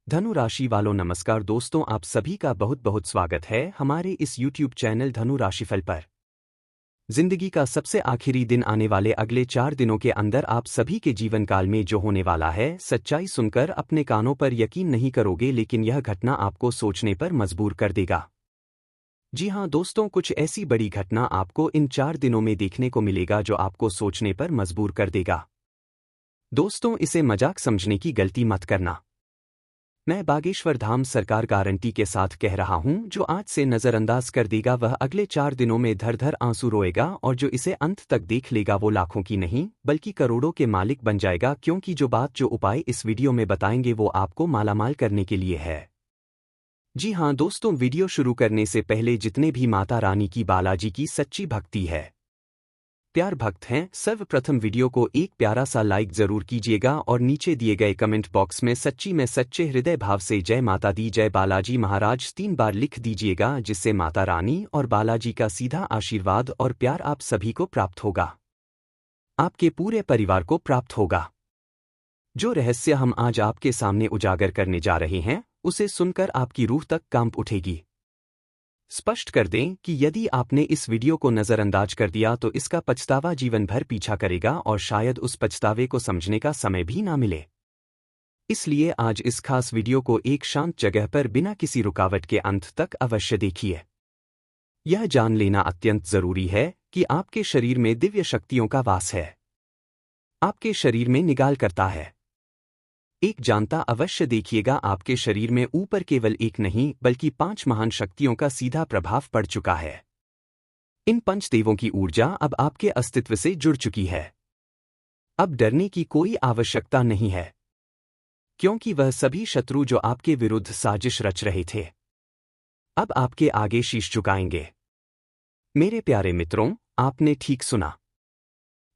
धनु राशि वालों नमस्कार दोस्तों, आप सभी का बहुत बहुत स्वागत है हमारे इस YouTube चैनल धनु राशिफल पर। जिंदगी का सबसे आखिरी दिन आने वाले अगले 4 दिनों के अंदर आप सभी के जीवन काल में जो होने वाला है, सच्चाई सुनकर अपने कानों पर यकीन नहीं करोगे, लेकिन यह घटना आपको सोचने पर मजबूर कर देगा। जी हाँ दोस्तों, कुछ ऐसी बड़ी घटना आपको इन 4 दिनों में देखने को मिलेगा जो आपको सोचने पर मजबूर कर देगा। दोस्तों, इसे मजाक समझने की गलती मत करना। मैं बागेश्वर धाम सरकार गारंटी के साथ कह रहा हूं, जो आज से नजरअंदाज कर देगा वह अगले 4 दिनों में धर धर आंसू रोएगा, और जो इसे अंत तक देख लेगा वो लाखों की नहीं बल्कि करोड़ों के मालिक बन जाएगा, क्योंकि जो उपाय इस वीडियो में बताएंगे वो आपको मालामाल करने के लिए है। जी हाँ दोस्तों, वीडियो शुरू करने से पहले जितने भी माता रानी की बालाजी की सच्ची भक्ति है, प्यार भक्त हैं, सर्वप्रथम वीडियो को एक प्यारा सा लाइक जरूर कीजिएगा और नीचे दिए गए कमेंट बॉक्स में सच्ची में सच्चे हृदय भाव से जय माता दी जय बालाजी महाराज 3 बार लिख दीजिएगा, जिससे माता रानी और बालाजी का सीधा आशीर्वाद और प्यार आप सभी को प्राप्त होगा, आपके पूरे परिवार को प्राप्त होगा। जो रहस्य हम आज आपके सामने उजागर करने जा रहे हैं, उसे सुनकर आपकी रूह तक कांप उठेगी। स्पष्ट कर दें कि यदि आपने इस वीडियो को नजरअंदाज कर दिया तो इसका पछतावा जीवन भर पीछा करेगा और शायद उस पछतावे को समझने का समय भी ना मिले। इसलिए आज इस खास वीडियो को एक शांत जगह पर बिना किसी रुकावट के अंत तक अवश्य देखिए। यह जान लेना अत्यंत जरूरी है कि आपके शरीर में दिव्य शक्तियों का वास है, आपके शरीर में निगाल करता है। एक जानता अवश्य देखिएगा, आपके शरीर में ऊपर केवल एक नहीं बल्कि 5 महान शक्तियों का सीधा प्रभाव पड़ चुका है। इन पंचदेवों की ऊर्जा अब आपके अस्तित्व से जुड़ चुकी है। अब डरने की कोई आवश्यकता नहीं है, क्योंकि वह सभी शत्रु जो आपके विरुद्ध साजिश रच रहे थे, अब आपके आगे शीश झुकाएंगे। मेरे प्यारे मित्रों, आपने ठीक सुना।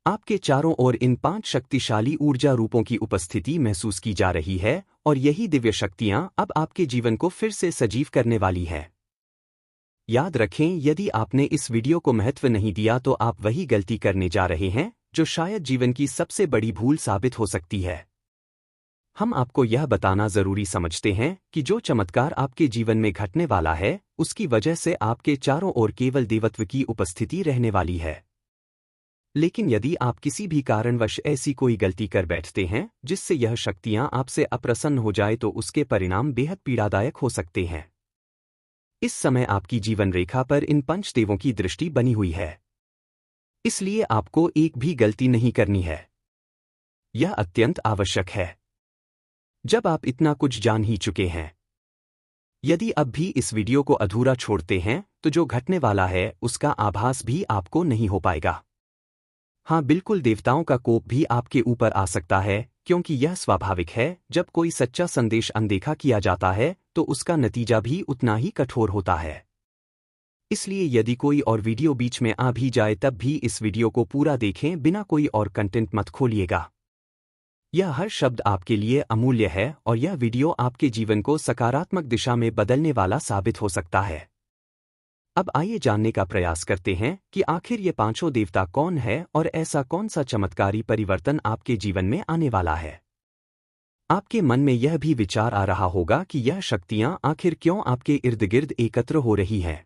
आपके चारों ओर इन 5 शक्तिशाली ऊर्जा रूपों की उपस्थिति महसूस की जा रही है, और यही दिव्य शक्तियां अब आपके जीवन को फिर से सजीव करने वाली हैं। याद रखें, यदि आपने इस वीडियो को महत्व नहीं दिया तो आप वही गलती करने जा रहे हैं जो शायद जीवन की सबसे बड़ी भूल साबित हो सकती है। हम आपको यह बताना जरूरी समझते हैं कि जो चमत्कार आपके जीवन में घटने वाला है, उसकी वजह से आपके चारों ओर केवल देवत्व की उपस्थिति रहने वाली है। लेकिन यदि आप किसी भी कारणवश ऐसी कोई गलती कर बैठते हैं जिससे यह शक्तियां आपसे अप्रसन्न हो जाए तो उसके परिणाम बेहद पीड़ादायक हो सकते हैं। इस समय आपकी जीवन रेखा पर इन पंचदेवों की दृष्टि बनी हुई है, इसलिए आपको एक भी गलती नहीं करनी है। यह अत्यंत आवश्यक है। जब आप इतना कुछ जान ही चुके हैं, यदि अब भी इस वीडियो को अधूरा छोड़ते हैं तो जो घटने वाला है उसका आभास भी आपको नहीं हो पाएगा। हाँ बिल्कुल, देवताओं का कोप भी आपके ऊपर आ सकता है, क्योंकि यह स्वाभाविक है। जब कोई सच्चा संदेश अनदेखा किया जाता है तो उसका नतीजा भी उतना ही कठोर होता है। इसलिए यदि कोई और वीडियो बीच में आ भी जाए तब भी इस वीडियो को पूरा देखें, बिना कोई और कंटेंट मत खोलिएगा। यह हर शब्द आपके लिए अमूल्य है और यह वीडियो आपके जीवन को सकारात्मक दिशा में बदलने वाला साबित हो सकता है। अब आइए जानने का प्रयास करते हैं कि आखिर ये 5 देवता कौन है और ऐसा कौन सा चमत्कारी परिवर्तन आपके जीवन में आने वाला है। आपके मन में यह भी विचार आ रहा होगा कि यह शक्तियां आखिर क्यों आपके इर्द गिर्द एकत्र हो रही हैं।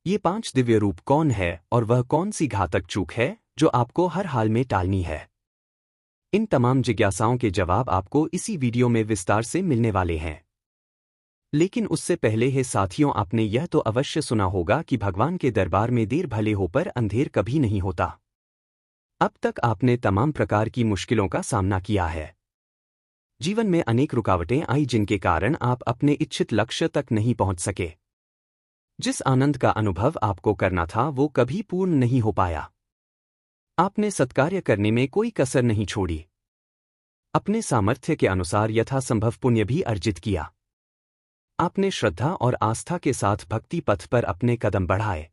ये 5 दिव्य रूप कौन है और वह कौन सी घातक चूक है जो आपको हर हाल में टालनी है। इन तमाम जिज्ञासाओं के जवाब आपको इसी वीडियो में विस्तार से मिलने वाले हैं। लेकिन उससे पहले हे साथियों, आपने यह तो अवश्य सुना होगा कि भगवान के दरबार में देर भले हो पर अंधेर कभी नहीं होता। अब तक आपने तमाम प्रकार की मुश्किलों का सामना किया है। जीवन में अनेक रुकावटें आई जिनके कारण आप अपने इच्छित लक्ष्य तक नहीं पहुंच सके। जिस आनंद का अनुभव आपको करना था वो कभी पूर्ण नहीं हो पाया। आपने सत्कार्य करने में कोई कसर नहीं छोड़ी। अपने सामर्थ्य के अनुसार यथासंभव पुण्य भी अर्जित किया। आपने श्रद्धा और आस्था के साथ भक्ति पथ पर अपने कदम बढ़ाए,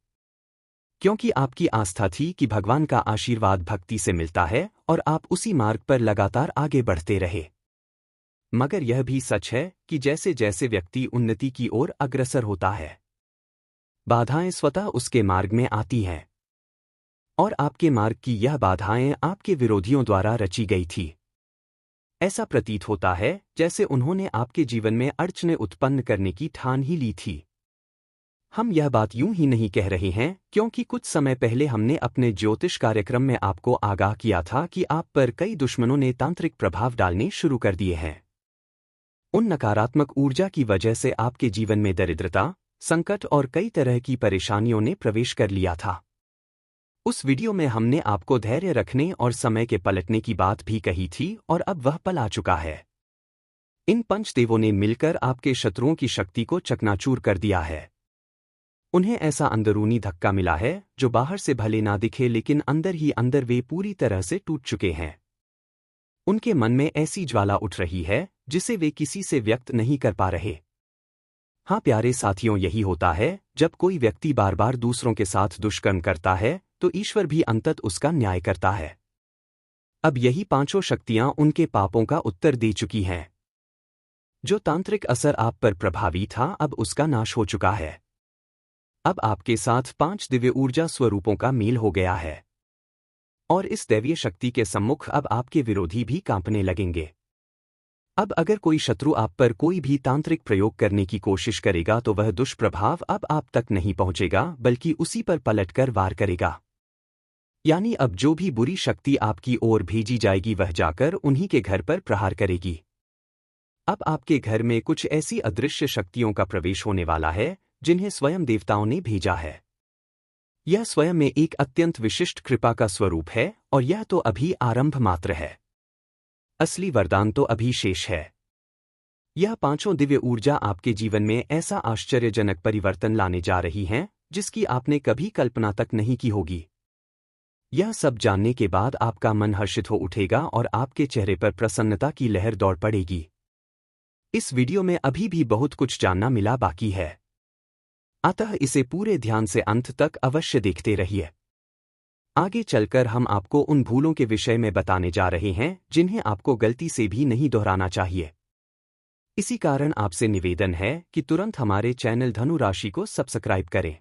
क्योंकि आपकी आस्था थी कि भगवान का आशीर्वाद भक्ति से मिलता है और आप उसी मार्ग पर लगातार आगे बढ़ते रहे। मगर यह भी सच है कि जैसे जैसे व्यक्ति उन्नति की ओर अग्रसर होता है, बाधाएं स्वतः उसके मार्ग में आती हैं, और आपके मार्ग की यह बाधाएं आपके विरोधियों द्वारा रची गई थी। ऐसा प्रतीत होता है जैसे उन्होंने आपके जीवन में अड़चनें उत्पन्न करने की ठान ही ली थी। हम यह बात यूं ही नहीं कह रहे हैं क्योंकि कुछ समय पहले हमने अपने ज्योतिष कार्यक्रम में आपको आगाह किया था कि आप पर कई दुश्मनों ने तांत्रिक प्रभाव डालने शुरू कर दिए हैं। उन नकारात्मक ऊर्जा की वजह से आपके जीवन में दरिद्रता, संकट और कई तरह की परेशानियों ने प्रवेश कर लिया था। उस वीडियो में हमने आपको धैर्य रखने और समय के पलटने की बात भी कही थी और अब वह पल आ चुका है। इन पंचदेवों ने मिलकर आपके शत्रुओं की शक्ति को चकनाचूर कर दिया है। उन्हें ऐसा अंदरूनी धक्का मिला है जो बाहर से भले ना दिखे लेकिन अंदर ही अंदर वे पूरी तरह से टूट चुके हैं। उनके मन में ऐसी ज्वाला उठ रही है जिसे वे किसी से व्यक्त नहीं कर पा रहे। हाँ प्यारे साथियों, यही होता है जब कोई व्यक्ति बार बार दूसरों के साथ दुष्कर्म करता है तो ईश्वर भी अंतत उसका न्याय करता है। अब यही पांचों शक्तियां उनके पापों का उत्तर दे चुकी हैं। जो तांत्रिक असर आप पर प्रभावी था अब उसका नाश हो चुका है। अब आपके साथ 5 दिव्य ऊर्जा स्वरूपों का मेल हो गया है और इस दैवीय शक्ति के सम्मुख अब आपके विरोधी भी कांपने लगेंगे। अब अगर कोई शत्रु आप पर कोई भी तांत्रिक प्रयोग करने की कोशिश करेगा तो वह दुष्प्रभाव अब आप तक नहीं पहुंचेगा बल्कि उसी पर पलटकर वार करेगा। यानी अब जो भी बुरी शक्ति आपकी ओर भेजी जाएगी वह जाकर उन्हीं के घर पर प्रहार करेगी। अब आपके घर में कुछ ऐसी अदृश्य शक्तियों का प्रवेश होने वाला है जिन्हें स्वयं देवताओं ने भेजा है। यह स्वयं में एक अत्यंत विशिष्ट कृपा का स्वरूप है और यह तो अभी आरंभ मात्र है। असली वरदान तो अभी शेष है। यह पांचों दिव्य ऊर्जा आपके जीवन में ऐसा आश्चर्यजनक परिवर्तन लाने जा रही हैं जिसकी आपने कभी कल्पना तक नहीं की होगी। यह सब जानने के बाद आपका मन हर्षित हो उठेगा और आपके चेहरे पर प्रसन्नता की लहर दौड़ पड़ेगी। इस वीडियो में अभी भी बहुत कुछ जानना मिला बाकी है, अतः इसे पूरे ध्यान से अंत तक अवश्य देखते रहिए। आगे चलकर हम आपको उन भूलों के विषय में बताने जा रहे हैं जिन्हें आपको गलती से भी नहीं दोहराना चाहिए। इसी कारण आपसे निवेदन है कि तुरंत हमारे चैनल धनु राशि को सब्सक्राइब करें।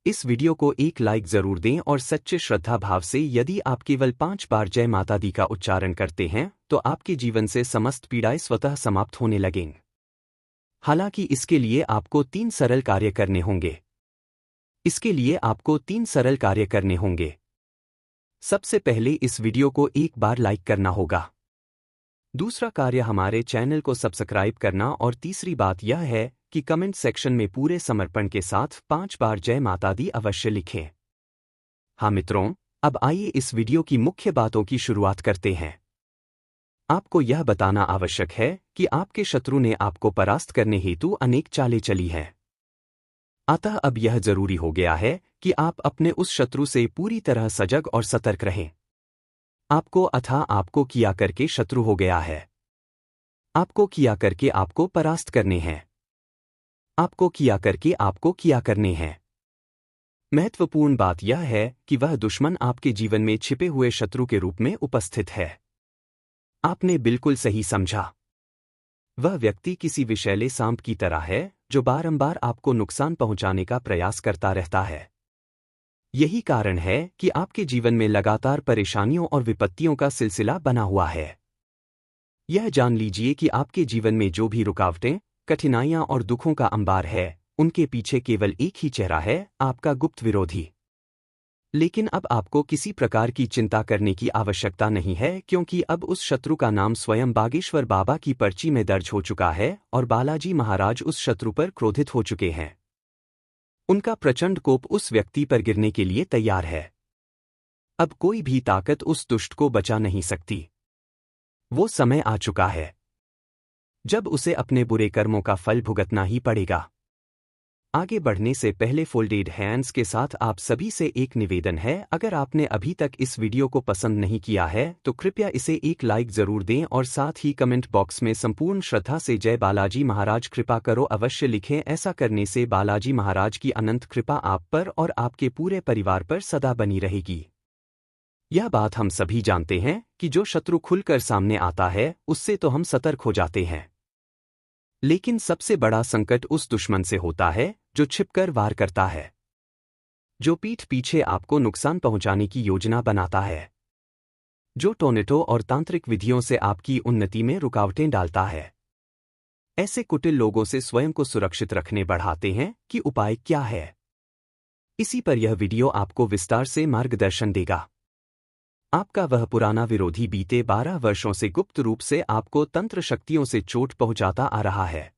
इस वीडियो को एक लाइक जरूर दें और सच्चे श्रद्धा भाव से यदि आप केवल 5 बार जय माता दी का उच्चारण करते हैं तो आपके जीवन से समस्त पीड़ाएं स्वतः समाप्त होने लगेंगी। हालांकि इसके लिए आपको 3 सरल कार्य करने होंगे। सबसे पहले इस वीडियो को एक बार लाइक करना होगा। दूसरा कार्य हमारे चैनल को सब्सक्राइब करना और तीसरी बात यह है कि कमेंट सेक्शन में पूरे समर्पण के साथ 5 बार जय माता दी अवश्य लिखें। हाँ मित्रों, अब आइए इस वीडियो की मुख्य बातों की शुरुआत करते हैं। आपको यह बताना आवश्यक है कि आपके शत्रु ने आपको परास्त करने हेतु अनेक चालें चली हैं। अतः अब यह जरूरी हो गया है कि आप अपने उस शत्रु से पूरी तरह सजग और सतर्क रहें। आपको किया करके शत्रु हो गया है। आपको किया करके आपको परास्त करने हैं। आपको किया करके आपको किया करने हैं। महत्वपूर्ण बात यह है कि वह दुश्मन आपके जीवन में छिपे हुए शत्रु के रूप में उपस्थित है। आपने बिल्कुल सही समझा। वह व्यक्ति किसी विषैले सांप की तरह है जो बारंबार आपको नुकसान पहुंचाने का प्रयास करता रहता है। यही कारण है कि आपके जीवन में लगातार परेशानियों और विपत्तियों का सिलसिला बना हुआ है। यह जान लीजिए कि आपके जीवन में जो भी रुकावटें, कठिनाइयां और दुखों का अंबार है, उनके पीछे केवल एक ही चेहरा है, आपका गुप्त विरोधी। लेकिन अब आपको किसी प्रकार की चिंता करने की आवश्यकता नहीं है क्योंकि अब उस शत्रु का नाम स्वयं बागेश्वर बाबा की पर्ची में दर्ज हो चुका है और बालाजी महाराज उस शत्रु पर क्रोधित हो चुके हैं। उनका प्रचंड कोप उस व्यक्ति पर गिरने के लिए तैयार है। अब कोई भी ताकत उस दुष्ट को बचा नहीं सकती। वो समय आ चुका है जब उसे अपने बुरे कर्मों का फल भुगतना ही पड़ेगा। आगे बढ़ने से पहले फोल्डेड हैंड्स के साथ आप सभी से एक निवेदन है, अगर आपने अभी तक इस वीडियो को पसंद नहीं किया है तो कृपया इसे एक लाइक जरूर दें और साथ ही कमेंट बॉक्स में संपूर्ण श्रद्धा से जय बालाजी महाराज कृपा करो अवश्य लिखें। ऐसा करने से बालाजी महाराज की अनंत कृपा आप पर और आपके पूरे परिवार पर सदा बनी रहेगी। यह बात हम सभी जानते हैं कि जो शत्रु खुलकर सामने आता है उससे तो हम सतर्क हो जाते हैं, लेकिन सबसे बड़ा संकट उस दुश्मन से होता है जो छिपकर वार करता है, जो पीठ पीछे आपको नुकसान पहुंचाने की योजना बनाता है। जो टोर्नेडो और तांत्रिक विधियों से आपकी उन्नति में रुकावटें डालता है। ऐसे कुटिल लोगों से स्वयं को सुरक्षित रखने बढ़ाते हैं कि उपाय क्या है। इसी पर यह वीडियो आपको विस्तार से मार्गदर्शन देगा। आपका वह पुराना विरोधी बीते 12 वर्षों से गुप्त रूप से आपको तंत्र शक्तियों से चोट पहुंचाता आ रहा है।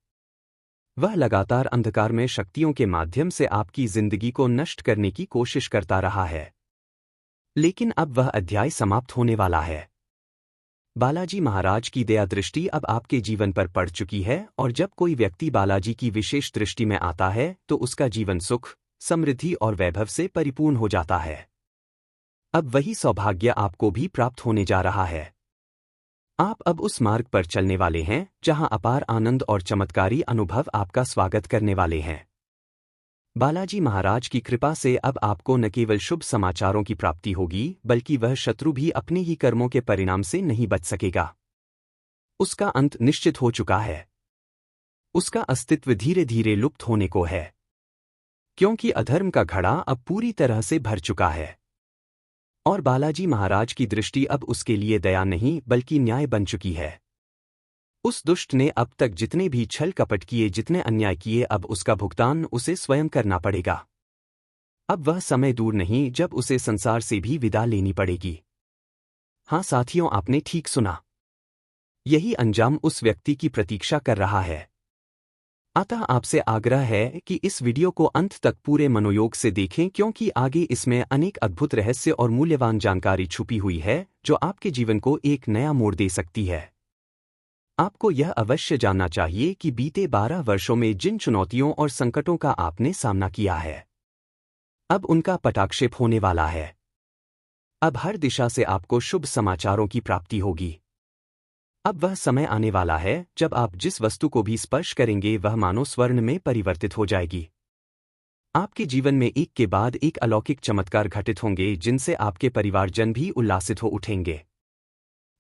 वह लगातार अंधकार में शक्तियों के माध्यम से आपकी जिंदगी को नष्ट करने की कोशिश करता रहा है। लेकिन अब वह अध्याय समाप्त होने वाला है। बालाजी महाराज की दया दृष्टि अब आपके जीवन पर पड़ चुकी है और जब कोई व्यक्ति बालाजी की विशेष दृष्टि में आता है तो उसका जीवन सुख, समृद्धि और वैभव से परिपूर्ण हो जाता है। अब वही सौभाग्य आपको भी प्राप्त होने जा रहा है। आप अब उस मार्ग पर चलने वाले हैं जहां अपार आनंद और चमत्कारी अनुभव आपका स्वागत करने वाले हैं। बालाजी महाराज की कृपा से अब आपको न केवल शुभ समाचारों की प्राप्ति होगी बल्कि वह शत्रु भी अपने ही कर्मों के परिणाम से नहीं बच सकेगा। उसका अंत निश्चित हो चुका है। उसका अस्तित्व धीरे धीरे लुप्त होने को है, क्योंकि अधर्म का घड़ा अब पूरी तरह से भर चुका है और बालाजी महाराज की दृष्टि अब उसके लिए दया नहीं बल्कि न्याय बन चुकी है। उस दुष्ट ने अब तक जितने भी छल कपट किए, जितने अन्याय किए, अब उसका भुगतान उसे स्वयं करना पड़ेगा। अब वह समय दूर नहीं जब उसे संसार से भी विदा लेनी पड़ेगी। हाँ साथियों, आपने ठीक सुना। यही अंजाम उस व्यक्ति की प्रतीक्षा कर रहा है। अतः आपसे आग्रह है कि इस वीडियो को अंत तक पूरे मनोयोग से देखें, क्योंकि आगे इसमें अनेक अद्भुत रहस्य और मूल्यवान जानकारी छुपी हुई है जो आपके जीवन को एक नया मोड़ दे सकती है। आपको यह अवश्य जानना चाहिए कि बीते 12 वर्षों में जिन चुनौतियों और संकटों का आपने सामना किया है, अब उनका पटाक्षेप होने वाला है। अब हर दिशा से आपको शुभ समाचारों की प्राप्ति होगी। अब वह समय आने वाला है जब आप जिस वस्तु को भी स्पर्श करेंगे वह मानो स्वर्ण में परिवर्तित हो जाएगी। आपके जीवन में एक के बाद एक अलौकिक चमत्कार घटित होंगे जिनसे आपके परिवारजन भी उल्लासित हो उठेंगे।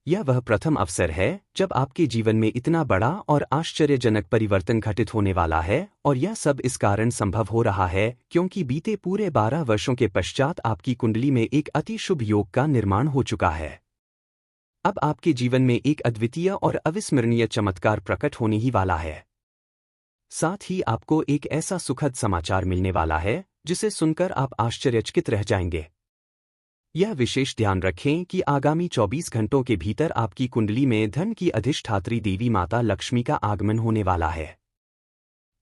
यह वह प्रथम अवसर है जब आपके जीवन में इतना बड़ा और आश्चर्यजनक परिवर्तन घटित होने वाला है, और यह सब इस कारण संभव हो रहा है क्योंकि बीते पूरे 12 वर्षों के पश्चात आपकी कुंडली में एक अति शुभ योग का निर्माण हो चुका है। अब आपके जीवन में एक अद्वितीय और अविस्मरणीय चमत्कार प्रकट होने ही वाला है। साथ ही आपको एक ऐसा सुखद समाचार मिलने वाला है जिसे सुनकर आप आश्चर्यचकित रह जाएंगे। यह विशेष ध्यान रखें कि आगामी 24 घंटों के भीतर आपकी कुंडली में धन की अधिष्ठात्री देवी माता लक्ष्मी का आगमन होने वाला है।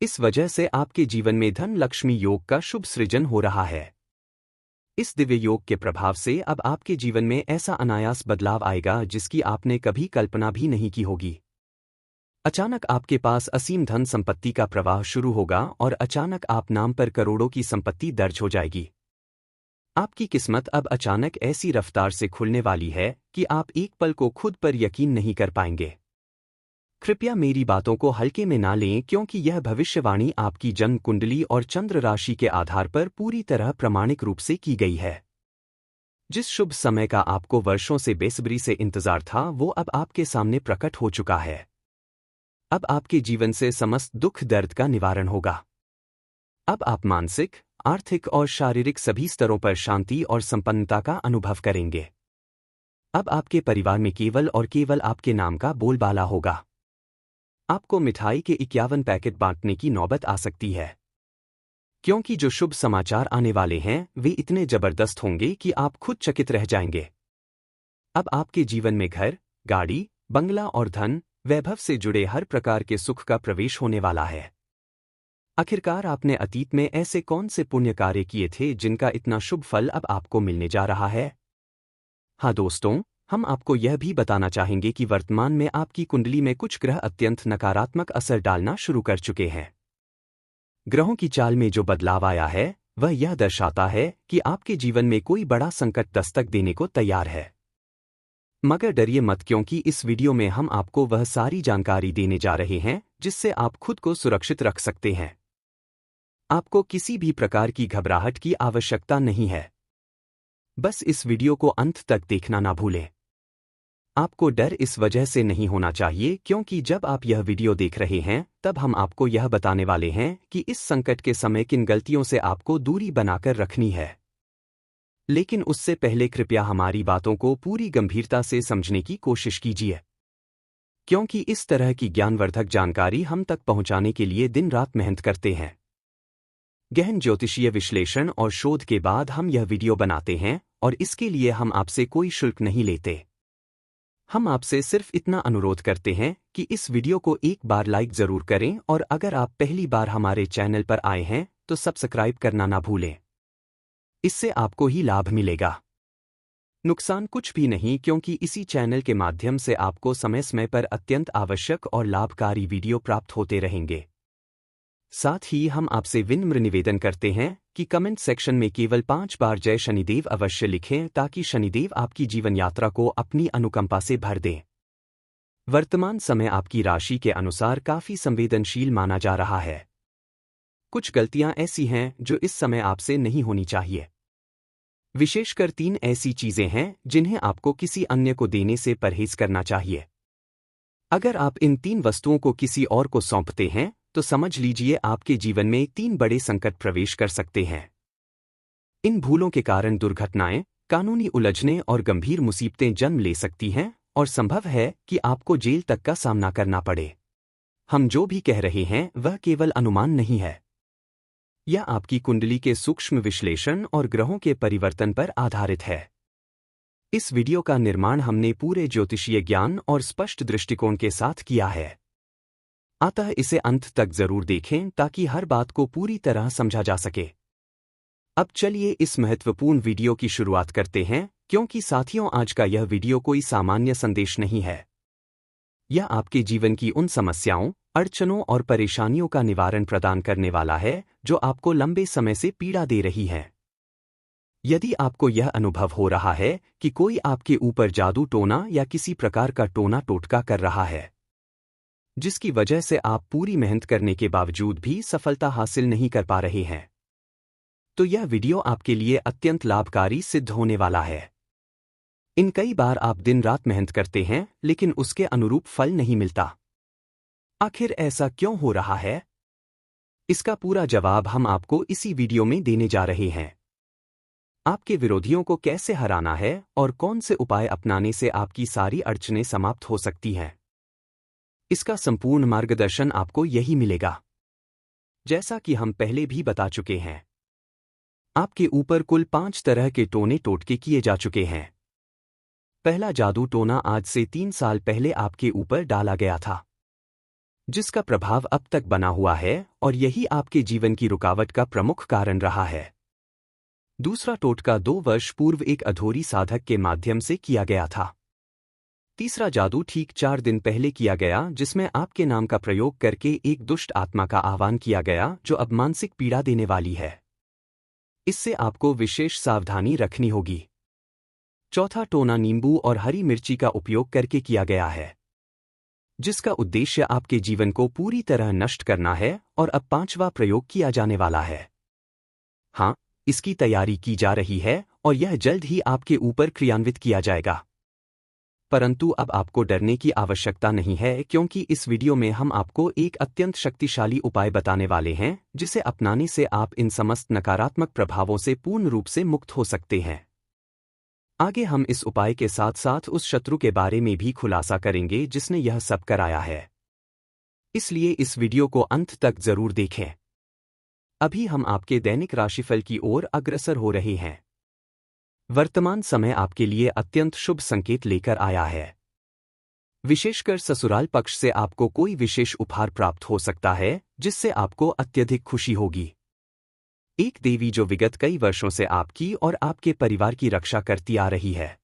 इस वजह से आपके जीवन में धन लक्ष्मी योग का शुभ सृजन हो रहा है। इस दिव्य योग के प्रभाव से अब आपके जीवन में ऐसा अनायास बदलाव आएगा जिसकी आपने कभी कल्पना भी नहीं की होगी। अचानक आपके पास असीम धन संपत्ति का प्रवाह शुरू होगा और अचानक आप नाम पर करोड़ों की संपत्ति दर्ज हो जाएगी। आपकी किस्मत अब अचानक ऐसी रफ्तार से खुलने वाली है कि आप एक पल को खुद पर यकीन नहीं कर पाएंगे। कृपया मेरी बातों को हल्के में ना लें, क्योंकि यह भविष्यवाणी आपकी जन्म कुंडली और चंद्र राशि के आधार पर पूरी तरह प्रामाणिक रूप से की गई है। जिस शुभ समय का आपको वर्षों से बेसब्री से इंतजार था वो अब आपके सामने प्रकट हो चुका है। अब आपके जीवन से समस्त दुख दर्द का निवारण होगा। अब आप मानसिक, आर्थिक और शारीरिक सभी स्तरों पर शांति और संपन्नता का अनुभव करेंगे। अब आपके परिवार में केवल और केवल आपके नाम का बोलबाला होगा। आपको मिठाई के 51 पैकेट बांटने की नौबत आ सकती है, क्योंकि जो शुभ समाचार आने वाले हैं वे इतने जबरदस्त होंगे कि आप खुद चकित रह जाएंगे। अब आपके जीवन में घर, गाड़ी, बंगला और धन, वैभव से जुड़े हर प्रकार के सुख का प्रवेश होने वाला है। आखिरकार आपने अतीत में ऐसे कौन से पुण्य कार्य किए थे जिनका इतना शुभ फल अब आपको मिलने जा रहा है? हाँ दोस्तों, हम आपको यह भी बताना चाहेंगे कि वर्तमान में आपकी कुंडली में कुछ ग्रह अत्यंत नकारात्मक असर डालना शुरू कर चुके हैं। ग्रहों की चाल में जो बदलाव आया है वह यह दर्शाता है कि आपके जीवन में कोई बड़ा संकट दस्तक देने को तैयार है। मगर डरिए मत, क्योंकि इस वीडियो में हम आपको वह सारी जानकारी देने जा रहे हैं जिससे आप खुद को सुरक्षित रख सकते हैं। आपको किसी भी प्रकार की घबराहट की आवश्यकता नहीं है। बस इस वीडियो को अंत तक देखना ना भूलें। आपको डर इस वजह से नहीं होना चाहिए क्योंकि जब आप यह वीडियो देख रहे हैं तब हम आपको यह बताने वाले हैं कि इस संकट के समय किन गलतियों से आपको दूरी बनाकर रखनी है। लेकिन उससे पहले कृपया हमारी बातों को पूरी गंभीरता से समझने की कोशिश कीजिए, क्योंकि इस तरह की ज्ञानवर्धक जानकारी हम तक पहुंचाने के लिए दिन रात मेहनत करते हैं। गहन ज्योतिषीय विश्लेषण और शोध के बाद हम यह वीडियो बनाते हैं और इसके लिए हम आपसे कोई शुल्क नहीं लेते। हम आपसे सिर्फ इतना अनुरोध करते हैं कि इस वीडियो को एक बार लाइक जरूर करें और अगर आप पहली बार हमारे चैनल पर आए हैं तो सब्सक्राइब करना ना भूलें। इससे आपको ही लाभ मिलेगा, नुकसान कुछ भी नहीं, क्योंकि इसी चैनल के माध्यम से आपको समय समय पर अत्यंत आवश्यक और लाभकारी वीडियो प्राप्त होते रहेंगे। साथ ही हम आपसे विनम्र निवेदन करते हैं कि कमेंट सेक्शन में केवल 5 बार जय शनिदेव अवश्य लिखें ताकि शनिदेव आपकी जीवन यात्रा को अपनी अनुकंपा से भर दें। वर्तमान समय आपकी राशि के अनुसार काफी संवेदनशील माना जा रहा है। कुछ गलतियां ऐसी हैं जो इस समय आपसे नहीं होनी चाहिए। विशेषकर 3 ऐसी चीजें हैं जिन्हें आपको किसी अन्य को देने से परहेज करना चाहिए। अगर आप इन 3 वस्तुओं को किसी और को सौंपते हैं तो समझ लीजिए आपके जीवन में 3 बड़े संकट प्रवेश कर सकते हैं। इन भूलों के कारण दुर्घटनाएं, कानूनी उलझनें और गंभीर मुसीबतें जन्म ले सकती हैं और संभव है कि आपको जेल तक का सामना करना पड़े। हम जो भी कह रहे हैं वह केवल अनुमान नहीं है। यह आपकी कुंडली के सूक्ष्म विश्लेषण और ग्रहों के परिवर्तन पर आधारित है। इस वीडियो का निर्माण हमने पूरे ज्योतिषीय ज्ञान और स्पष्ट दृष्टिकोण के साथ किया है, अतः इसे अंत तक जरूर देखें ताकि हर बात को पूरी तरह समझा जा सके। अब चलिए इस महत्वपूर्ण वीडियो की शुरुआत करते हैं, क्योंकि साथियों आज का यह वीडियो कोई सामान्य संदेश नहीं है। यह आपके जीवन की उन समस्याओं, अड़चनों और परेशानियों का निवारण प्रदान करने वाला है जो आपको लंबे समय से पीड़ा दे रही हैं। यदि आपको यह अनुभव हो रहा है कि कोई आपके ऊपर जादू टोना या किसी प्रकार का टोना टोटका कर रहा है, जिसकी वजह से आप पूरी मेहनत करने के बावजूद भी सफलता हासिल नहीं कर पा रहे हैं, तो यह वीडियो आपके लिए अत्यंत लाभकारी सिद्ध होने वाला है। इन कई बार आप दिन रात मेहनत करते हैं लेकिन उसके अनुरूप फल नहीं मिलता। आखिर ऐसा क्यों हो रहा है? इसका पूरा जवाब हम आपको इसी वीडियो में देने जा रहे हैं। आपके विरोधियों को कैसे हराना है और कौन से उपाय अपनाने से आपकी सारी अड़चनें समाप्त हो सकती हैं, इसका संपूर्ण मार्गदर्शन आपको यही मिलेगा। जैसा कि हम पहले भी बता चुके हैं, आपके ऊपर कुल 5 तरह के टोने टोटके किए जा चुके हैं। पहला जादू टोना आज से 3 साल पहले आपके ऊपर डाला गया था, जिसका प्रभाव अब तक बना हुआ है और यही आपके जीवन की रुकावट का प्रमुख कारण रहा है। दूसरा टोटका 2 वर्ष पूर्व एक अधूरी साधक के माध्यम से किया गया था। तीसरा जादू ठीक 4 दिन पहले किया गया, जिसमें आपके नाम का प्रयोग करके एक दुष्ट आत्मा का आह्वान किया गया जो अब मानसिक पीड़ा देने वाली है। इससे आपको विशेष सावधानी रखनी होगी। चौथा टोना नींबू और हरी मिर्ची का उपयोग करके किया गया है, जिसका उद्देश्य आपके जीवन को पूरी तरह नष्ट करना है और अब 5वां प्रयोग किया जाने वाला है। हाँ, इसकी तैयारी की जा रही है और यह जल्द ही आपके ऊपर क्रियान्वित किया जाएगा। परंतु अब आपको डरने की आवश्यकता नहीं है, क्योंकि इस वीडियो में हम आपको एक अत्यंत शक्तिशाली उपाय बताने वाले हैं जिसे अपनाने से आप इन समस्त नकारात्मक प्रभावों से पूर्ण रूप से मुक्त हो सकते हैं। आगे हम इस उपाय के साथ साथ उस शत्रु के बारे में भी खुलासा करेंगे जिसने यह सब कराया है, इसलिए इस वीडियो को अंत तक जरूर देखें। अभी हम आपके दैनिक राशिफल की ओर अग्रसर हो रहे हैं। वर्तमान समय आपके लिए अत्यंत शुभ संकेत लेकर आया है। विशेषकर ससुराल पक्ष से आपको कोई विशेष उपहार प्राप्त हो सकता है जिससे आपको अत्यधिक खुशी होगी। एक देवी जो विगत कई वर्षों से आपकी और आपके परिवार की रक्षा करती आ रही है,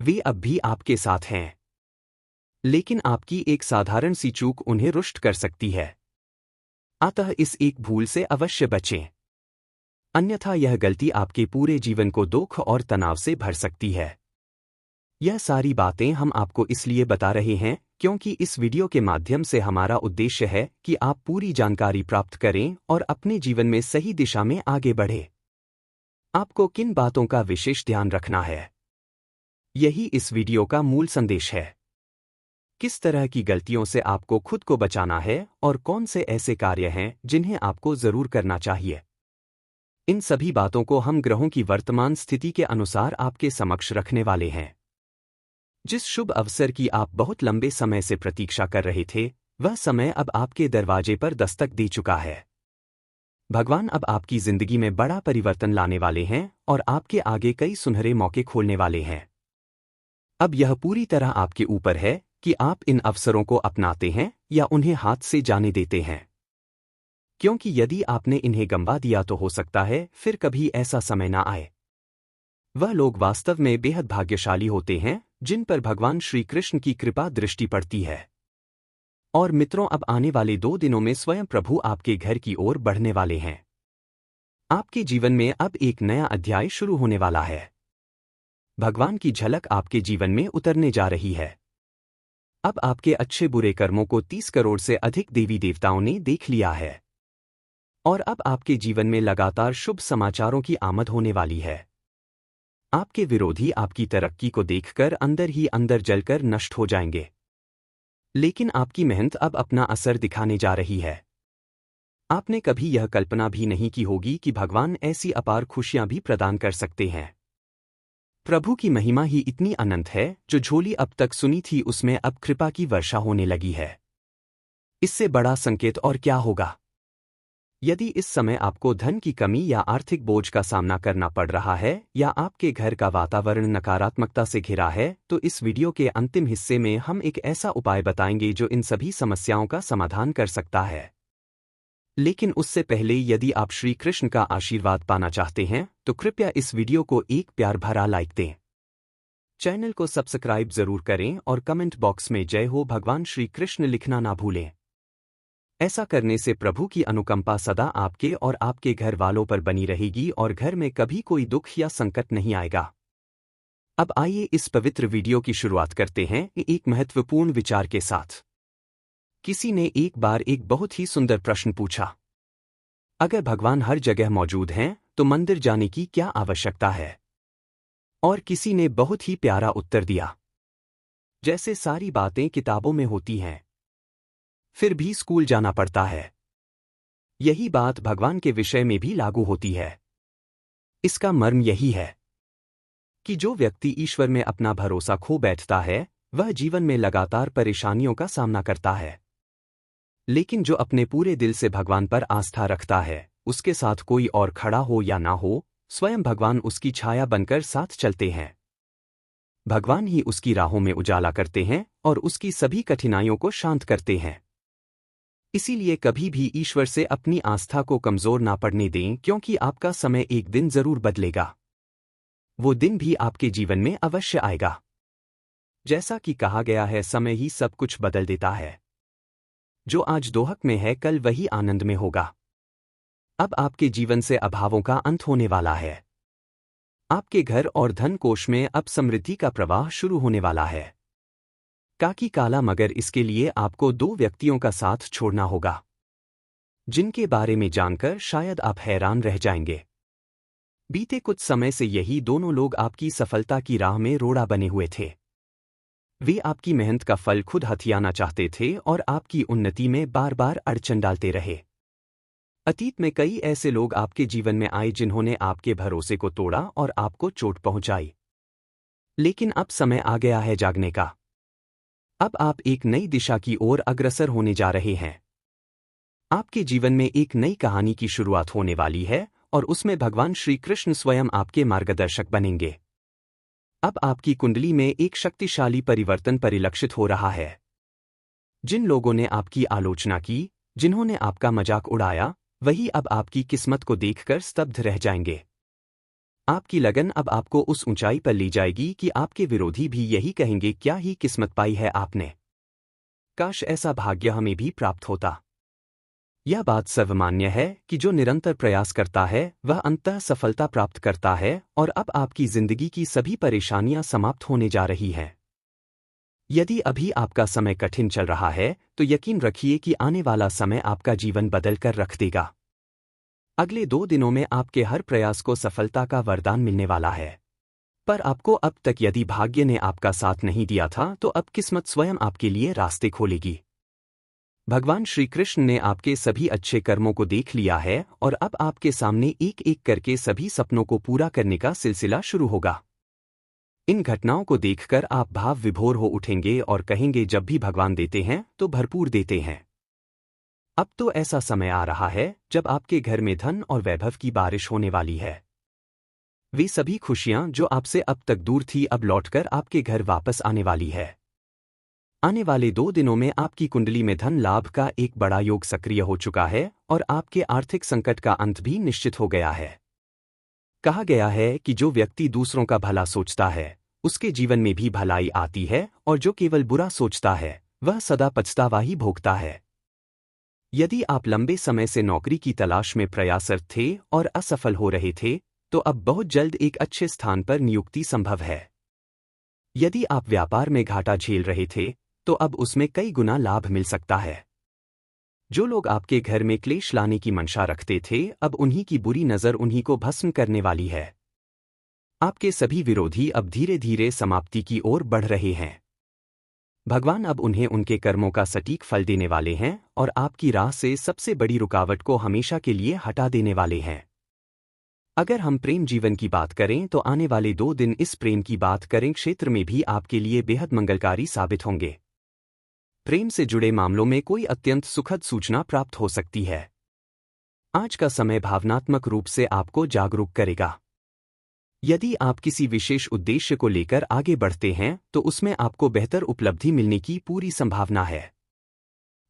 वे अब भी आपके साथ हैं, लेकिन आपकी एक साधारण सी चूक उन्हें रुष्ट कर सकती है। अतः इस एक भूल से अवश्य बचें, अन्यथा यह गलती आपके पूरे जीवन को दुख और तनाव से भर सकती है। यह सारी बातें हम आपको इसलिए बता रहे हैं क्योंकि इस वीडियो के माध्यम से हमारा उद्देश्य है कि आप पूरी जानकारी प्राप्त करें और अपने जीवन में सही दिशा में आगे बढ़ें। आपको किन बातों का विशेष ध्यान रखना है, यही इस वीडियो का मूल संदेश है। किस तरह की गलतियों से आपको खुद को बचाना है और कौन से ऐसे कार्य हैं जिन्हें आपको जरूर करना चाहिए। इन सभी बातों को हम ग्रहों की वर्तमान स्थिति के अनुसार आपके समक्ष रखने वाले हैं। जिस शुभ अवसर की आप बहुत लंबे समय से प्रतीक्षा कर रहे थे, वह समय अब आपके दरवाजे पर दस्तक दे चुका है। भगवान अब आपकी जिंदगी में बड़ा परिवर्तन लाने वाले हैं और आपके आगे कई सुनहरे मौके खोलने वाले हैं। अब यह पूरी तरह आपके ऊपर है कि आप इन अवसरों को अपनाते हैं या उन्हें हाथ से जाने देते हैं। क्योंकि यदि आपने इन्हें गंवा दिया तो हो सकता है फिर कभी ऐसा समय ना आए। वह लोग वास्तव में बेहद भाग्यशाली होते हैं जिन पर भगवान श्री कृष्ण की कृपा दृष्टि पड़ती है। और मित्रों, अब आने वाले 2 दिनों में स्वयं प्रभु आपके घर की ओर बढ़ने वाले हैं। आपके जीवन में अब एक नया अध्याय शुरू होने वाला है। भगवान की झलक आपके जीवन में उतरने जा रही है। अब आपके अच्छे बुरे कर्मों को 30 करोड़ से अधिक देवी देवताओं ने देख लिया है। और अब आपके जीवन में लगातार शुभ समाचारों की आमद होने वाली है। आपके विरोधी आपकी तरक्की को देखकर अंदर ही अंदर जलकर नष्ट हो जाएंगे। लेकिन आपकी मेहनत अब अपना असर दिखाने जा रही है। आपने कभी यह कल्पना भी नहीं की होगी कि भगवान ऐसी अपार खुशियां भी प्रदान कर सकते हैं। प्रभु की महिमा ही इतनी अनंत है, जो झोली अब तक सुनी थी उसमें अब कृपा की वर्षा होने लगी है। इससे बड़ा संकेत और क्या होगा? यदि इस समय आपको धन की कमी या आर्थिक बोझ का सामना करना पड़ रहा है या आपके घर का वातावरण नकारात्मकता से घिरा है, तो इस वीडियो के अंतिम हिस्से में हम एक ऐसा उपाय बताएंगे जो इन सभी समस्याओं का समाधान कर सकता है। लेकिन उससे पहले, यदि आप श्री कृष्ण का आशीर्वाद पाना चाहते हैं तो कृपया इस वीडियो को एक प्यार भरा लाइक दें। चैनल को सब्सक्राइब जरूर करें और कमेंट बॉक्स में जय हो भगवान श्री कृष्ण लिखना ना भूलें। ऐसा करने से प्रभु की अनुकंपा सदा आपके और आपके घर वालों पर बनी रहेगी और घर में कभी कोई दुख या संकट नहीं आएगा। अब आइए इस पवित्र वीडियो की शुरुआत करते हैं एक महत्वपूर्ण विचार के साथ। किसी ने एक बार एक बहुत ही सुंदर प्रश्न पूछा, अगर भगवान हर जगह मौजूद हैं तो मंदिर जाने की क्या आवश्यकता है? और किसी ने बहुत ही प्यारा उत्तर दिया, जैसे सारी बातें किताबों में होती हैं, फिर भी स्कूल जाना पड़ता है। यही बात भगवान के विषय में भी लागू होती है। इसका मर्म यही है कि जो व्यक्ति ईश्वर में अपना भरोसा खो बैठता है, वह जीवन में लगातार परेशानियों का सामना करता है। लेकिन जो अपने पूरे दिल से भगवान पर आस्था रखता है, उसके साथ कोई और खड़ा हो या ना हो, स्वयं भगवान उसकी छाया बनकर साथ चलते हैं। भगवान ही उसकी राहों में उजाला करते हैं और उसकी सभी कठिनाइयों को शांत करते हैं। इसीलिए कभी भी ईश्वर से अपनी आस्था को कमजोर ना पड़ने दें, क्योंकि आपका समय एक दिन जरूर बदलेगा। वो दिन भी आपके जीवन में अवश्य आएगा। जैसा कि कहा गया है, समय ही सब कुछ बदल देता है। जो आज दोहक में है, कल वही आनंद में होगा। अब आपके जीवन से अभावों का अंत होने वाला है। आपके घर और धन कोष में अब समृद्धि का प्रवाह शुरू होने वाला है। काकी काला, मगर इसके लिए आपको 2 व्यक्तियों का साथ छोड़ना होगा, जिनके बारे में जानकर शायद आप हैरान रह जाएंगे। बीते कुछ समय से यही दोनों लोग आपकी सफलता की राह में रोड़ा बने हुए थे। वे आपकी मेहनत का फल खुद हथियाना चाहते थे और आपकी उन्नति में बार बार अड़चन डालते रहे। अतीत में कई ऐसे लोग आपके जीवन में आए जिन्होंने आपके भरोसे को तोड़ा और आपको चोट पहुंचाई। लेकिन अब समय आ गया है जागने का। अब आप एक नई दिशा की ओर अग्रसर होने जा रहे हैं। आपके जीवन में एक नई कहानी की शुरुआत होने वाली है और उसमें भगवान श्री कृष्ण स्वयं आपके मार्गदर्शक बनेंगे। अब आपकी कुंडली में एक शक्तिशाली परिवर्तन परिलक्षित हो रहा है। जिन लोगों ने आपकी आलोचना की, जिन्होंने आपका मजाक उड़ाया, वही अब आपकी किस्मत को देखकर स्तब्ध रह जाएंगे। आपकी लगन अब आपको उस ऊंचाई पर ले जाएगी कि आपके विरोधी भी यही कहेंगे, क्या ही किस्मत पाई है आपने। काश ऐसा भाग्य हमें भी प्राप्त होता। यह बात सर्वमान्य है कि जो निरंतर प्रयास करता है वह अंततः सफलता प्राप्त करता है और अब आपकी जिंदगी की सभी परेशानियां समाप्त होने जा रही हैं। यदि अभी आपका समय कठिन चल रहा है तो यकीन रखिए कि आने वाला समय आपका जीवन बदल कर रख देगा। अगले 2 दिनों में आपके हर प्रयास को सफलता का वरदान मिलने वाला है। पर आपको अब तक यदि भाग्य ने आपका साथ नहीं दिया था तो अब किस्मत स्वयं आपके लिए रास्ते खोलेगी। भगवान श्री कृष्ण ने आपके सभी अच्छे कर्मों को देख लिया है और अब आपके सामने एक एक करके सभी सपनों को पूरा करने का सिलसिला शुरू होगा। इन घटनाओं को देखकर आप भाव विभोर हो उठेंगे और कहेंगे, जब भी भगवान देते हैं तो भरपूर देते हैं। अब तो ऐसा समय आ रहा है जब आपके घर में धन और वैभव की बारिश होने वाली है। वे सभी खुशियां जो आपसे अब तक दूर थी, अब लौटकर आपके घर वापस आने वाली है। आने वाले 2 दिनों में आपकी कुंडली में धन लाभ का एक बड़ा योग सक्रिय हो चुका है और आपके आर्थिक संकट का अंत भी निश्चित हो गया है। कहा गया है कि जो व्यक्ति दूसरों का भला सोचता है उसके जीवन में भी भलाई आती है, और जो केवल बुरा सोचता है वह सदा पछतावा ही भोगता है। यदि आप लंबे समय से नौकरी की तलाश में प्रयासरत थे और असफल हो रहे थे, तो अब बहुत जल्द एक अच्छे स्थान पर नियुक्ति संभव है। यदि आप व्यापार में घाटा झेल रहे थे, तो अब उसमें कई गुना लाभ मिल सकता है। जो लोग आपके घर में क्लेश लाने की मंशा रखते थे, अब उन्हीं की बुरी नज़र उन्हीं को भस्म करने वाली है। आपके सभी विरोधी अब धीरे धीरे समाप्ति की ओर बढ़ रहे हैं। भगवान अब उन्हें उनके कर्मों का सटीक फल देने वाले हैं और आपकी राह से सबसे बड़ी रुकावट को हमेशा के लिए हटा देने वाले हैं। अगर हम प्रेम जीवन की बात करें तो आने वाले 2 दिन इस प्रेम की बात करें क्षेत्र में भी आपके लिए बेहद मंगलकारी साबित होंगे। प्रेम से जुड़े मामलों में कोई अत्यंत सुखद सूचना प्राप्त हो सकती है। आज का समय भावनात्मक रूप से आपको जागरूक करेगा। यदि आप किसी विशेष उद्देश्य को लेकर आगे बढ़ते हैं तो उसमें आपको बेहतर उपलब्धि मिलने की पूरी संभावना है।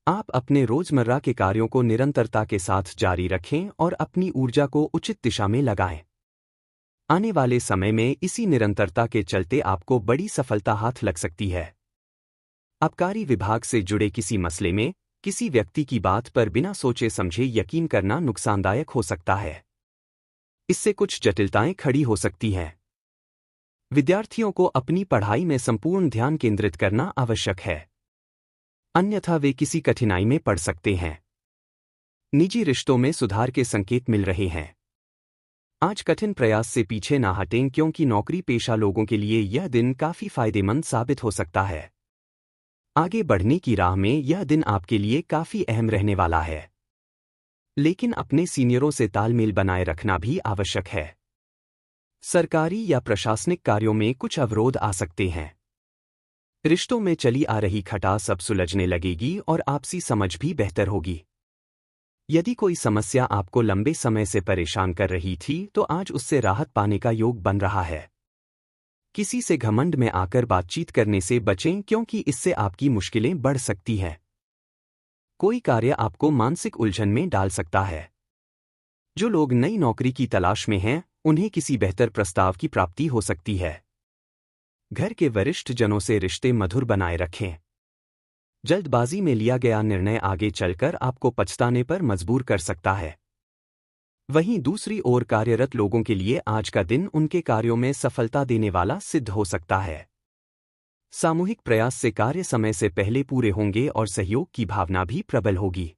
आप अपने रोजमर्रा के कार्यों को निरंतरता के साथ जारी रखें और अपनी ऊर्जा को उचित दिशा में लगाएं। आने वाले समय में इसी निरंतरता के चलते आपको बड़ी सफलता हाथ लग सकती है। आबकारी विभाग से जुड़े किसी मसले में किसी व्यक्ति की बात पर बिना सोचे समझे यकीन करना नुकसानदायक हो सकता है। इससे कुछ जटिलताएं खड़ी हो सकती हैं। विद्यार्थियों को अपनी पढ़ाई में संपूर्ण ध्यान केंद्रित करना आवश्यक है, अन्यथा वे किसी कठिनाई में पड़ सकते हैं। निजी रिश्तों में सुधार के संकेत मिल रहे हैं। आज कठिन प्रयास से पीछे ना हटें, क्योंकि नौकरी पेशा लोगों के लिए यह दिन काफी फायदेमंद साबित हो सकता है। आगे बढ़ने की राह में यह दिन आपके लिए काफी अहम रहने वाला है, लेकिन अपने सीनियरों से तालमेल बनाए रखना भी आवश्यक है। सरकारी या प्रशासनिक कार्यों में कुछ अवरोध आ सकते हैं। रिश्तों में चली आ रही खटास अब सुलझने लगेगी और आपसी समझ भी बेहतर होगी। यदि कोई समस्या आपको लंबे समय से परेशान कर रही थी तो आज उससे राहत पाने का योग बन रहा है। किसी से घमंड में आकर बातचीत करने से बचें, क्योंकि इससे आपकी मुश्किलें बढ़ सकती हैं। कोई कार्य आपको मानसिक उलझन में डाल सकता है। जो लोग नई नौकरी की तलाश में हैं, उन्हें किसी बेहतर प्रस्ताव की प्राप्ति हो सकती है। घर के वरिष्ठ जनों से रिश्ते मधुर बनाए रखें। जल्दबाजी में लिया गया निर्णय आगे चलकर आपको पछताने पर मजबूर कर सकता है। वहीं दूसरी ओर कार्यरत लोगों के लिए आज का दिन उनके कार्यों में सफलता देने वाला सिद्ध हो सकता है। सामूहिक प्रयास से कार्य समय से पहले पूरे होंगे और सहयोग की भावना भी प्रबल होगी।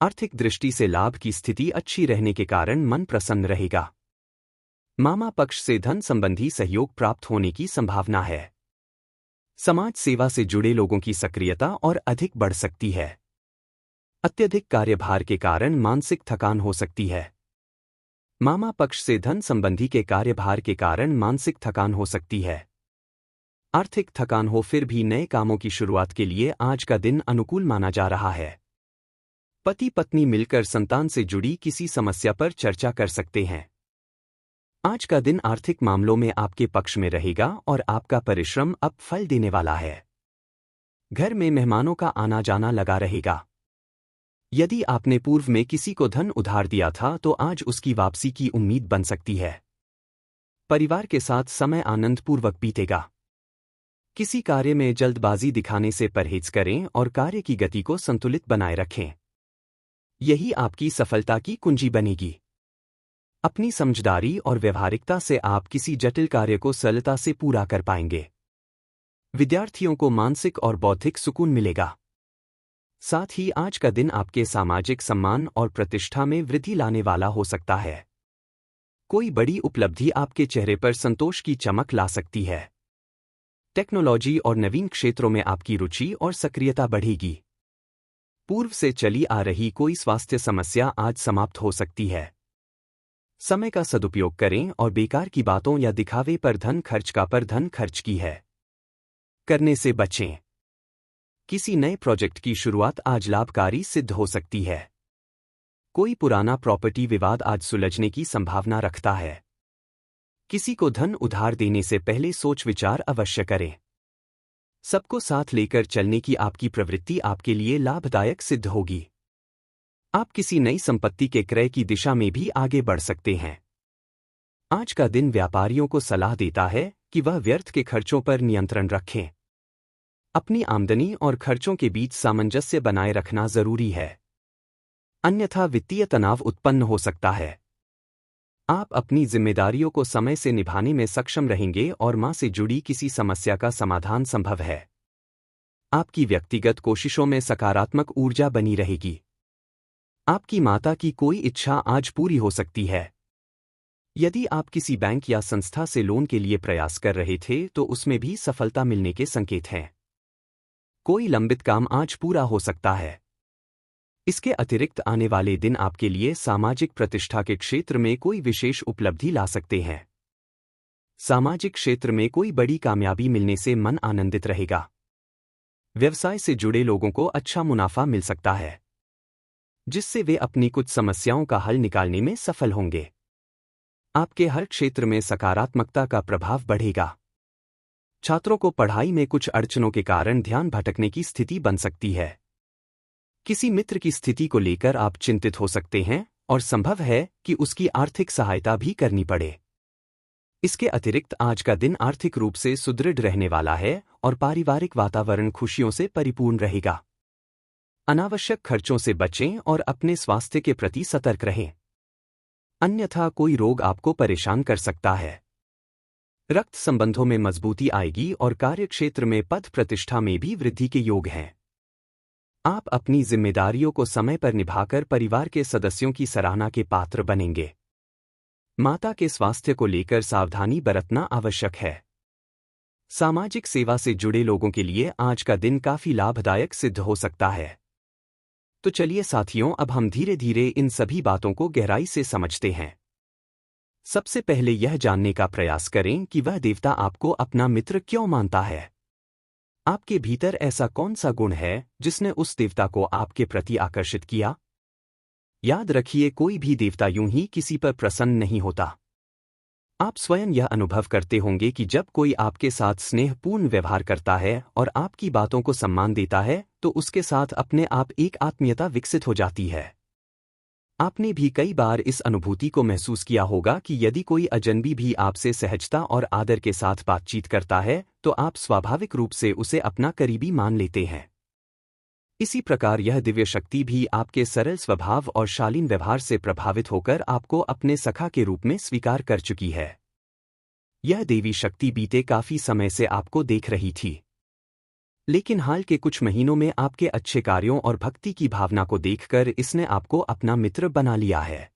आर्थिक दृष्टि से लाभ की स्थिति अच्छी रहने के कारण मन प्रसन्न रहेगा। मामा पक्ष से धन संबंधी सहयोग प्राप्त होने की संभावना है। समाज सेवा से जुड़े लोगों की सक्रियता और अधिक बढ़ सकती है। अत्यधिक कार्यभार के कारण मानसिक थकान हो सकती है। मामा पक्ष से धन संबंधी के कार्यभार के कारण मानसिक थकान हो सकती है। आर्थिक थकान हो फिर भी नए कामों की शुरुआत के लिए आज का दिन अनुकूल माना जा रहा है। पति पत्नी मिलकर संतान से जुड़ी किसी समस्या पर चर्चा कर सकते हैं। आज का दिन आर्थिक मामलों में आपके पक्ष में रहेगा और आपका परिश्रम अब फल देने वाला है। घर में मेहमानों का आना जाना लगा रहेगा। यदि आपने पूर्व में किसी को धन उधार दिया था तो आज उसकी वापसी की उम्मीद बन सकती है। परिवार के साथ समय आनंदपूर्वक बीतेगा। किसी कार्य में जल्दबाजी दिखाने से परहेज करें और कार्य की गति को संतुलित बनाए रखें। यही आपकी सफलता की कुंजी बनेगी। अपनी समझदारी और व्यवहारिकता से आप किसी जटिल कार्य को सरलता से पूरा कर पाएंगे। विद्यार्थियों को मानसिक और बौद्धिक सुकून मिलेगा। साथ ही आज का दिन आपके सामाजिक सम्मान और प्रतिष्ठा में वृद्धि लाने वाला हो सकता है। कोई बड़ी उपलब्धि आपके चेहरे पर संतोष की चमक ला सकती है। टेक्नोलॉजी और नवीन क्षेत्रों में आपकी रुचि और सक्रियता बढ़ेगी। पूर्व से चली आ रही कोई स्वास्थ्य समस्या आज समाप्त हो सकती है। समय का सदुपयोग करें और बेकार की बातों या दिखावे पर धन खर्च की है करने से बचें। किसी नए प्रोजेक्ट की शुरुआत आज लाभकारी सिद्ध हो सकती है। कोई पुराना प्रॉपर्टी विवाद आज सुलझने की संभावना रखता है। किसी को धन उधार देने से पहले सोच विचार अवश्य करें। सबको साथ लेकर चलने की आपकी प्रवृत्ति आपके लिए लाभदायक सिद्ध होगी। आप किसी नई संपत्ति के क्रय की दिशा में भी आगे बढ़ सकते हैं। आज का दिन व्यापारियों को सलाह देता है कि वह व्यर्थ के खर्चों पर नियंत्रण रखें। अपनी आमदनी और खर्चों के बीच सामंजस्य बनाए रखना जरूरी है, अन्यथा वित्तीय तनाव उत्पन्न हो सकता है। आप अपनी जिम्मेदारियों को समय से निभाने में सक्षम रहेंगे और मां से जुड़ी किसी समस्या का समाधान संभव है। आपकी व्यक्तिगत कोशिशों में सकारात्मक ऊर्जा बनी रहेगी। आपकी माता की कोई इच्छा आज पूरी हो सकती है। यदि आप किसी बैंक या संस्था से लोन के लिए प्रयास कर रहे थे तो उसमें भी सफलता मिलने के संकेत हैं। कोई लंबित काम आज पूरा हो सकता है। इसके अतिरिक्त आने वाले दिन आपके लिए सामाजिक प्रतिष्ठा के क्षेत्र में कोई विशेष उपलब्धि ला सकते हैं। सामाजिक क्षेत्र में कोई बड़ी कामयाबी मिलने से मन आनंदित रहेगा। व्यवसाय से जुड़े लोगों को अच्छा मुनाफा मिल सकता है, जिससे वे अपनी कुछ समस्याओं का हल निकालने में सफल होंगे। आपके हर क्षेत्र में सकारात्मकता का प्रभाव बढ़ेगा। छात्रों को पढ़ाई में कुछ अड़चनों के कारण ध्यान भटकने की स्थिति बन सकती है। किसी मित्र की स्थिति को लेकर आप चिंतित हो सकते हैं और संभव है कि उसकी आर्थिक सहायता भी करनी पड़े। इसके अतिरिक्त आज का दिन आर्थिक रूप से सुदृढ़ रहने वाला है और पारिवारिक वातावरण खुशियों से परिपूर्ण रहेगा। अनावश्यक खर्चों से बचें और अपने स्वास्थ्य के प्रति सतर्क रहें, अन्यथा कोई रोग आपको परेशान कर सकता है। रक्त संबंधों में मजबूती आएगी और कार्यक्षेत्र में पद प्रतिष्ठा में भी वृद्धि के योग हैं। आप अपनी जिम्मेदारियों को समय पर निभाकर परिवार के सदस्यों की सराहना के पात्र बनेंगे। माता के स्वास्थ्य को लेकर सावधानी बरतना आवश्यक है। सामाजिक सेवा से जुड़े लोगों के लिए आज का दिन काफी लाभदायक सिद्ध हो सकता है। तो चलिए साथियों, अब हम धीरे धीरे इन सभी बातों को गहराई से समझते हैं। सबसे पहले यह जानने का प्रयास करें कि वह देवता आपको अपना मित्र क्यों मानता है। आपके भीतर ऐसा कौन सा गुण है जिसने उस देवता को आपके प्रति आकर्षित किया? याद रखिए, कोई भी देवता यूं ही किसी पर प्रसन्न नहीं होता। आप स्वयं यह अनुभव करते होंगे कि जब कोई आपके साथ स्नेहपूर्ण व्यवहार करता है और आपकी बातों को सम्मान देता है तो उसके साथ अपने आप एक आत्मीयता विकसित हो जाती है। आपने भी कई बार इस अनुभूति को महसूस किया होगा कि यदि कोई अजनबी भी आपसे सहजता और आदर के साथ बातचीत करता है तो आप स्वाभाविक रूप से उसे अपना करीबी मान लेते हैं। इसी प्रकार यह दिव्य शक्ति भी आपके सरल स्वभाव और शालीन व्यवहार से प्रभावित होकर आपको अपने सखा के रूप में स्वीकार कर चुकी है। यह देवी शक्ति बीते काफी समय से आपको देख रही थी, लेकिन हाल के कुछ महीनों में आपके अच्छे कार्यों और भक्ति की भावना को देखकर इसने आपको अपना मित्र बना लिया है।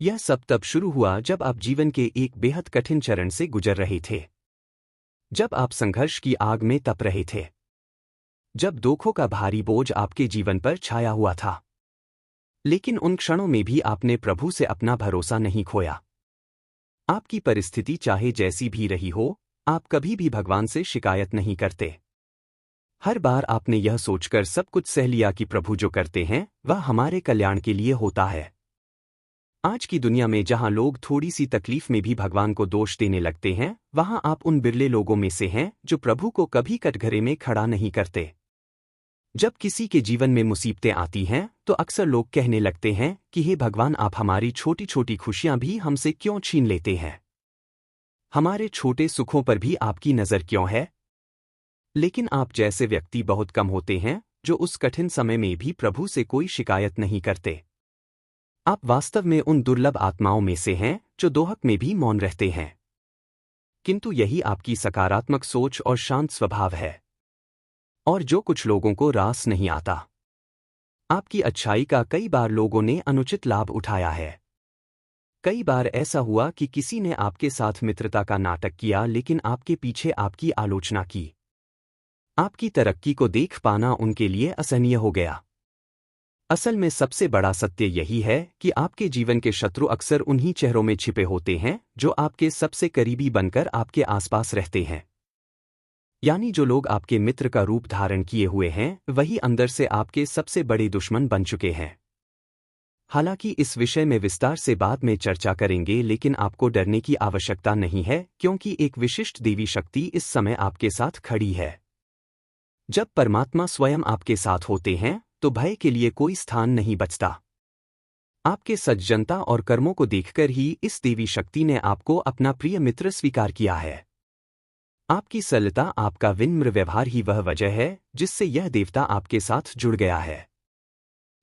यह सब तब शुरू हुआ जब आप जीवन के एक बेहद कठिन चरण से गुजर रहे थे, जब आप संघर्ष की आग में तप रहे थे, जब दुखों का भारी बोझ आपके जीवन पर छाया हुआ था। लेकिन उन क्षणों में भी आपने प्रभु से अपना भरोसा नहीं खोया। आपकी परिस्थिति चाहे जैसी भी रही हो, आप कभी भी भगवान से शिकायत नहीं करते। हर बार आपने यह सोचकर सब कुछ सह लिया कि प्रभु जो करते हैं वह हमारे कल्याण के लिए होता है। आज की दुनिया में जहां लोग थोड़ी सी तकलीफ में भी भगवान को दोष देने लगते हैं, वहां आप उन बिरले लोगों में से हैं जो प्रभु को कभी कटघरे में खड़ा नहीं करते। जब किसी के जीवन में मुसीबतें आती हैं तो अक्सर लोग कहने लगते हैं कि हे भगवान, आप हमारी छोटी छोटी खुशियां भी हमसे क्यों छीन लेते हैं? हमारे छोटे सुखों पर भी आपकी नज़र क्यों है? लेकिन आप जैसे व्यक्ति बहुत कम होते हैं जो उस कठिन समय में भी प्रभु से कोई शिकायत नहीं करते। आप वास्तव में उन दुर्लभ आत्माओं में से हैं जो दोहक में भी मौन रहते हैं। किंतु यही आपकी सकारात्मक सोच और शांत स्वभाव है, और जो कुछ लोगों को रास नहीं आता। आपकी अच्छाई का कई बार लोगों ने अनुचित लाभ उठाया है। कई बार ऐसा हुआ कि किसी ने आपके साथ मित्रता का नाटक किया लेकिन आपके पीछे आपकी आलोचना की। आपकी तरक्की को देख पाना उनके लिए असहनीय हो गया। असल में सबसे बड़ा सत्य यही है कि आपके जीवन के शत्रु अक्सर उन्हीं चेहरों में छिपे होते हैं जो आपके सबसे करीबी बनकर आपके आसपास रहते हैं। यानी जो लोग आपके मित्र का रूप धारण किए हुए हैं वही अंदर से आपके सबसे बड़े दुश्मन बन चुके हैं। हालांकि इस विषय में विस्तार से बाद में चर्चा करेंगे, लेकिन आपको डरने की आवश्यकता नहीं है क्योंकि एक विशिष्ट देवी शक्ति इस समय आपके साथ खड़ी है। जब परमात्मा स्वयं आपके साथ होते हैं तो भय के लिए कोई स्थान नहीं बचता। आपके सज्जनता और कर्मों को देखकर ही इस देवी शक्ति ने आपको अपना प्रिय मित्र स्वीकार किया है। आपकी सरलता, आपका विनम्र व्यवहार ही वह वजह है जिससे यह देवता आपके साथ जुड़ गया है।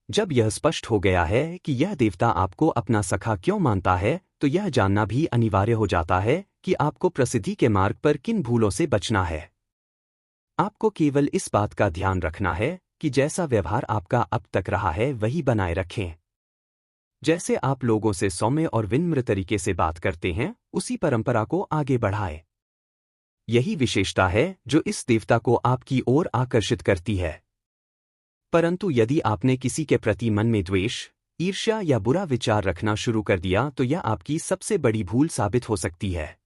जब यह स्पष्ट हो गया है कि यह देवता आपको अपना सखा क्यों मानता है, तो यह जानना भी अनिवार्य हो जाता है कि आपको प्रसिद्धि के मार्ग पर किन भूलों से बचना है। आपको केवल इस बात का ध्यान रखना है कि जैसा व्यवहार आपका अब तक रहा है वही बनाए रखें। जैसे आप लोगों से सौम्य और विनम्र तरीके से बात करते हैं, उसी परंपरा को आगे बढ़ाएं। यही विशेषता है जो इस देवता को आपकी ओर आकर्षित करती है। परंतु यदि आपने किसी के प्रति मन में द्वेष, ईर्ष्या या बुरा विचार रखना शुरू कर दिया तो यह आपकी सबसे बड़ी भूल साबित हो सकती है।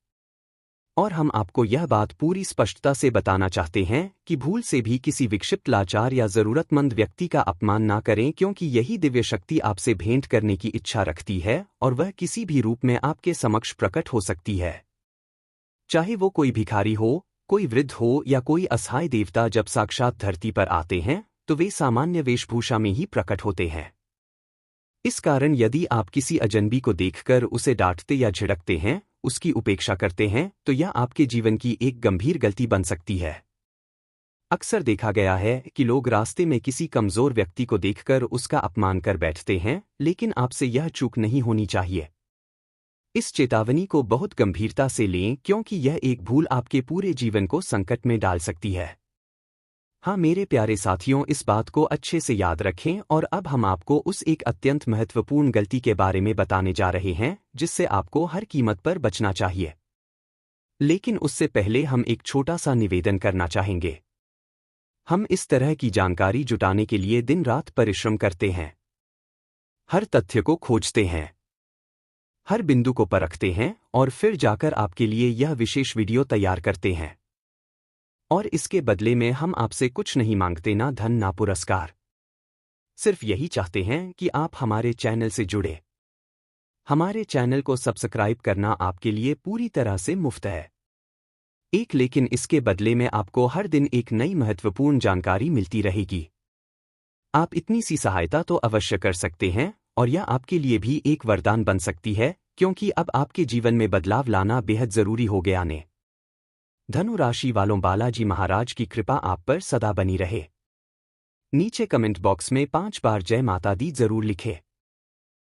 और हम आपको यह बात पूरी स्पष्टता से बताना चाहते हैं कि भूल से भी किसी विक्षिप्त, लाचार या जरूरतमंद व्यक्ति का अपमान ना करें, क्योंकि यही दिव्य शक्ति आपसे भेंट करने की इच्छा रखती है और वह किसी भी रूप में आपके समक्ष प्रकट हो सकती है। चाहे वो कोई भिखारी हो, कोई वृद्ध हो या कोई असहाय देवता, जब साक्षात धरती पर आते हैं तो वे सामान्य वेशभूषा में ही प्रकट होते हैं। इस कारण यदि आप किसी अजनबी को देखकर उसे डांटते या झिड़कते हैं, उसकी उपेक्षा करते हैं, तो यह आपके जीवन की एक गंभीर गलती बन सकती है। अक्सर देखा गया है कि लोग रास्ते में किसी कमजोर व्यक्ति को देखकर उसका अपमान कर बैठते हैं, लेकिन आपसे यह चूक नहीं होनी चाहिए। इस चेतावनी को बहुत गंभीरता से लें, क्योंकि यह एक भूल आपके पूरे जीवन को संकट में डाल सकती है। हाँ मेरे प्यारे साथियों, इस बात को अच्छे से याद रखें और अब हम आपको उस एक अत्यंत महत्वपूर्ण गलती के बारे में बताने जा रहे हैं जिससे आपको हर कीमत पर बचना चाहिए। लेकिन उससे पहले हम एक छोटा सा निवेदन करना चाहेंगे। हम इस तरह की जानकारी जुटाने के लिए दिन रात परिश्रम करते हैं, हर तथ्य को खोजते हैं, हर बिंदु को परखते हैं और फिर जाकर आपके लिए यह विशेष वीडियो तैयार करते हैं। और इसके बदले में हम आपसे कुछ नहीं मांगते, ना धन ना पुरस्कार। सिर्फ यही चाहते हैं कि आप हमारे चैनल से जुड़े। हमारे चैनल को सब्सक्राइब करना आपके लिए पूरी तरह से मुफ्त है। लेकिन इसके बदले में आपको हर दिन एक नई महत्वपूर्ण जानकारी मिलती रहेगी। आप इतनी सी सहायता तो अवश्य कर सकते हैं और यह आपके लिए भी एक वरदान बन सकती है, क्योंकि अब आपके जीवन में बदलाव लाना बेहद जरूरी हो गया ने। धनु राशि वालों, बालाजी महाराज की कृपा आप पर सदा बनी रहे। नीचे कमेंट बॉक्स में 5 बार जय माता दी जरूर लिखें।